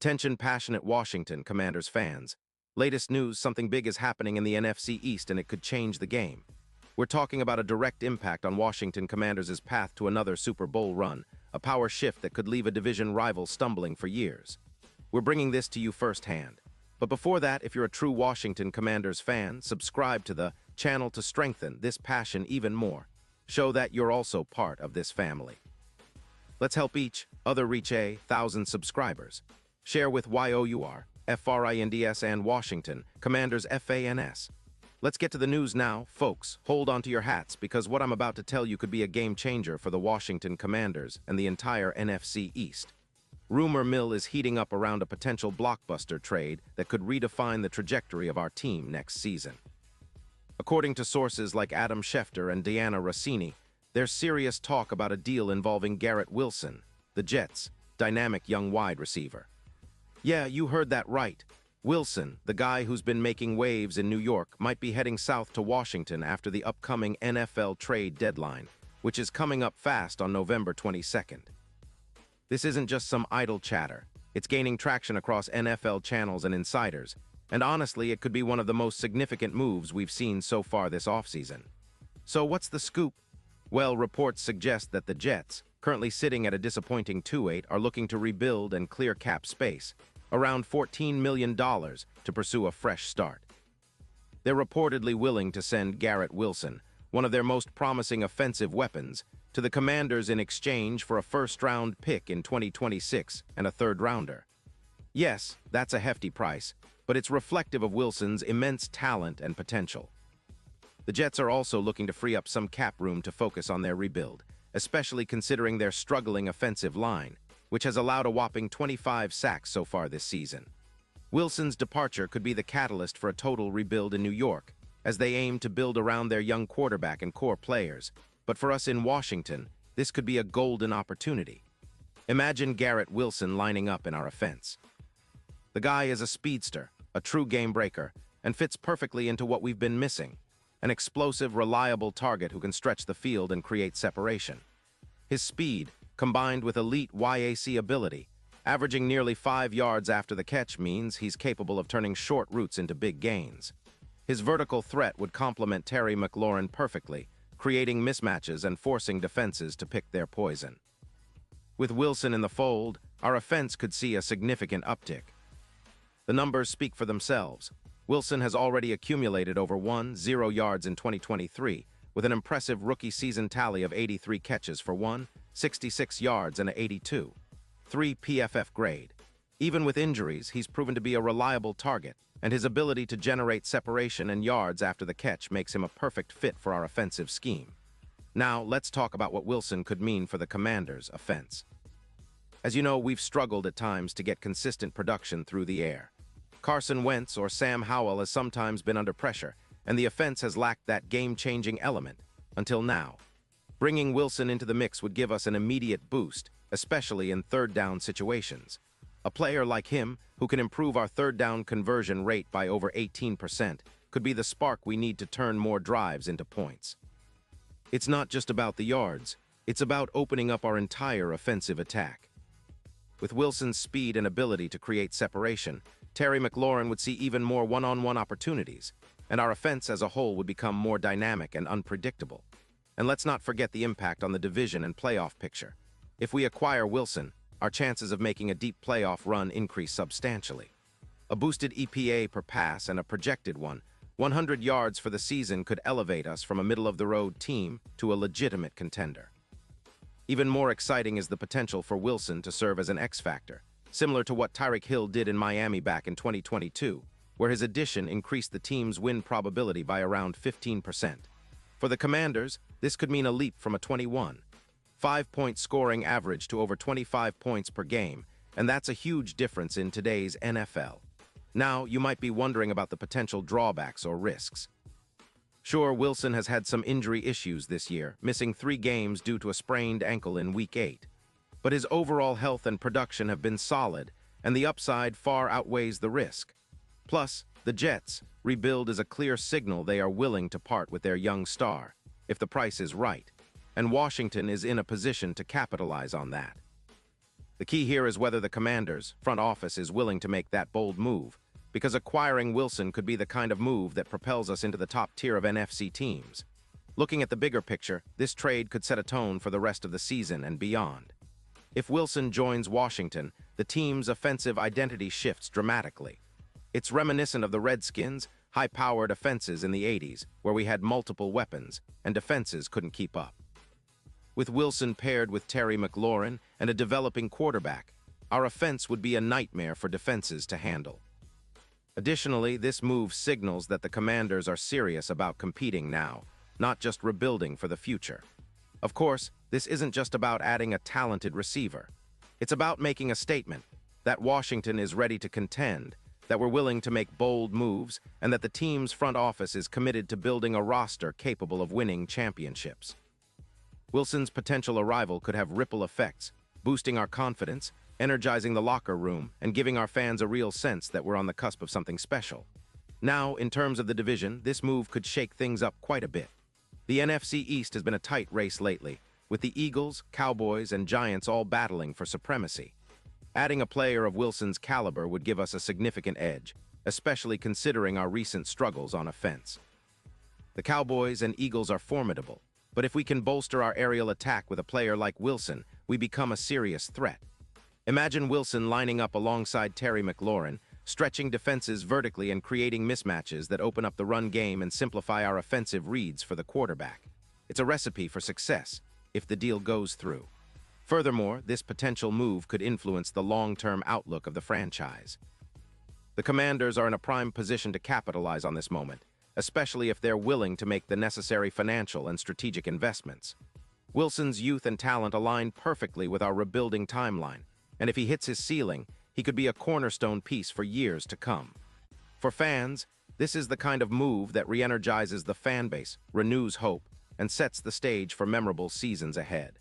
Attention passionate Washington Commanders fans. Latest news, something big is happening in the NFC East and it could change the game. We're talking about a direct impact on Washington Commanders' path to another Super Bowl run, a power shift that could leave a division rival stumbling for years. We're bringing this to you firsthand. But before that, if you're a true Washington Commanders fan, subscribe to the channel to strengthen this passion even more. Show that you're also part of this family. Let's help each other reach 1,000 subscribers. Share with YOUR, FRINDS and Washington, Commanders FANS. Let's get to the news now, folks. Hold on to your hats because what I'm about to tell you could be a game changer for the Washington Commanders and the entire NFC East. Rumor mill is heating up around a potential blockbuster trade that could redefine the trajectory of our team next season. According to sources like Adam Schefter and Diana Rossini, there's serious talk about a deal involving Garrett Wilson, the Jets' dynamic young wide receiver. Yeah, you heard that right. Wilson, the guy who's been making waves in New York, might be heading south to Washington after the upcoming NFL trade deadline, which is coming up fast on November 22nd. This isn't just some idle chatter. It's gaining traction across NFL channels and insiders, and honestly, it could be one of the most significant moves we've seen so far this offseason. So what's the scoop? Well, reports suggest that the Jets, currently sitting at a disappointing 2-8, are looking to rebuild and clear cap space, around $14 million, to pursue a fresh start. They're reportedly willing to send Garrett Wilson, one of their most promising offensive weapons, to the Commanders in exchange for a first-round pick in 2026 and a third-rounder. Yes, that's a hefty price, but it's reflective of Wilson's immense talent and potential. The Jets are also looking to free up some cap room to focus on their rebuild, especially considering their struggling offensive line, which has allowed a whopping 25 sacks so far this season. Wilson's departure could be the catalyst for a total rebuild in New York, as they aim to build around their young quarterback and core players. But for us in Washington, this could be a golden opportunity. Imagine Garrett Wilson lining up in our offense. The guy is a speedster, a true game breaker, and fits perfectly into what we've been missing: an explosive, reliable target who can stretch the field and create separation. His speed, combined with elite YAC ability, averaging nearly 5 yards after the catch, means he's capable of turning short routes into big gains. His vertical threat would complement Terry McLaurin perfectly, creating mismatches and forcing defenses to pick their poison. With Wilson in the fold, our offense could see a significant uptick. The numbers speak for themselves. Wilson has already accumulated over 0 yards in 2023, with an impressive rookie season tally of 83 catches for 66 yards and an 82.3 PFF grade. Even with injuries, he's proven to be a reliable target, and his ability to generate separation and yards after the catch makes him a perfect fit for our offensive scheme. Now, let's talk about what Wilson could mean for the Commanders' offense. As you know, we've struggled at times to get consistent production through the air. Carson Wentz or Sam Howell has sometimes been under pressure, and the offense has lacked that game-changing element, until now. Bringing Wilson into the mix would give us an immediate boost, especially in third-down situations. A player like him, who can improve our third-down conversion rate by over 18%, could be the spark we need to turn more drives into points. It's not just about the yards, it's about opening up our entire offensive attack. With Wilson's speed and ability to create separation, Terry McLaurin would see even more one-on-one opportunities, and our offense as a whole would become more dynamic and unpredictable. And let's not forget the impact on the division and playoff picture. If we acquire Wilson, our chances of making a deep playoff run increase substantially. A boosted EPA per pass and a projected 100 yards for the season could elevate us from a middle-of-the-road team to a legitimate contender. Even more exciting is the potential for Wilson to serve as an X-factor, similar to what Tyreek Hill did in Miami back in 2022, where his addition increased the team's win probability by around 15%. For the Commanders, this could mean a leap from a 5-point scoring average to over 25 points per game, and that's a huge difference in today's NFL. Now, you might be wondering about the potential drawbacks or risks. Sure, Wilson has had some injury issues this year, missing 3 games due to a sprained ankle in Week 8. But his overall health and production have been solid, and the upside far outweighs the risk. Plus, the Jets' rebuild is a clear signal they are willing to part with their young star, if the price is right, and Washington is in a position to capitalize on that. The key here is whether the Commanders' front office is willing to make that bold move, because acquiring Wilson could be the kind of move that propels us into the top tier of NFC teams. Looking at the bigger picture, this trade could set a tone for the rest of the season and beyond. If Wilson joins Washington, the team's offensive identity shifts dramatically. It's reminiscent of the Redskins' high-powered offenses in the 80s, where we had multiple weapons, and defenses couldn't keep up. With Wilson paired with Terry McLaurin and a developing quarterback, our offense would be a nightmare for defenses to handle. Additionally, this move signals that the Commanders are serious about competing now, not just rebuilding for the future. Of course, this isn't just about adding a talented receiver. It's about making a statement that Washington is ready to contend, that we're willing to make bold moves, and that the team's front office is committed to building a roster capable of winning championships. Wilson's potential arrival could have ripple effects, boosting our confidence, energizing the locker room, and giving our fans a real sense that we're on the cusp of something special. Now, in terms of the division, this move could shake things up quite a bit. The NFC East has been a tight race lately, with the Eagles, Cowboys, and Giants all battling for supremacy. Adding a player of Wilson's caliber would give us a significant edge, especially considering our recent struggles on offense. The Cowboys and Eagles are formidable, but if we can bolster our aerial attack with a player like Wilson, we become a serious threat. Imagine Wilson lining up alongside Terry McLaurin, stretching defenses vertically and creating mismatches that open up the run game and simplify our offensive reads for the quarterback. It's a recipe for success, if the deal goes through. Furthermore, this potential move could influence the long-term outlook of the franchise. The Commanders are in a prime position to capitalize on this moment, especially if they're willing to make the necessary financial and strategic investments. Wilson's youth and talent align perfectly with our rebuilding timeline, and if he hits his ceiling, he could be a cornerstone piece for years to come. For fans, this is the kind of move that re-energizes the fan base, renews hope, and sets the stage for memorable seasons ahead.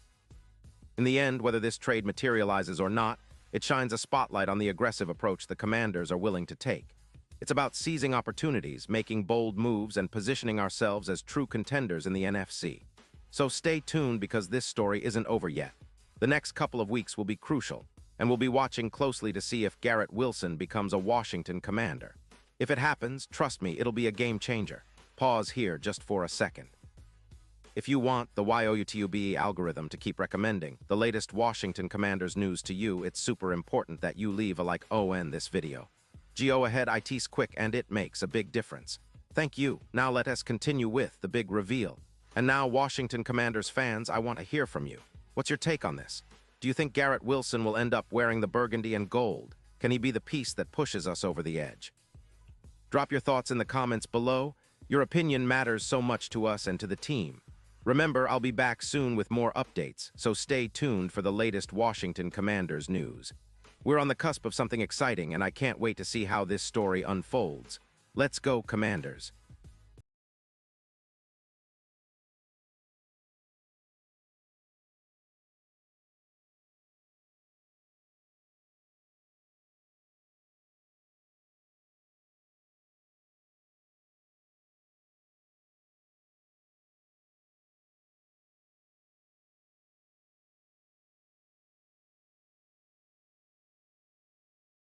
In the end, whether this trade materializes or not, it shines a spotlight on the aggressive approach the Commanders are willing to take. It's about seizing opportunities, making bold moves, and positioning ourselves as true contenders in the NFC. So stay tuned because this story isn't over yet. The next couple of weeks will be crucial, and we'll be watching closely to see if Garrett Wilson becomes a Washington Commander. If it happens, trust me, it'll be a game changer. Pause here just for a second. If you want the YouTube algorithm to keep recommending the latest Washington Commanders news to you, it's super important that you leave a like on this video. Go ahead, it's quick and it makes a big difference. Thank you. Now let us continue with the big reveal. And now, Washington Commanders fans, I want to hear from you. What's your take on this? Do you think Garrett Wilson will end up wearing the burgundy and gold? Can he be the piece that pushes us over the edge? Drop your thoughts in the comments below. Your opinion matters so much to us and to the team. Remember, I'll be back soon with more updates, so stay tuned for the latest Washington Commanders news. We're on the cusp of something exciting, and I can't wait to see how this story unfolds. Let's go, Commanders.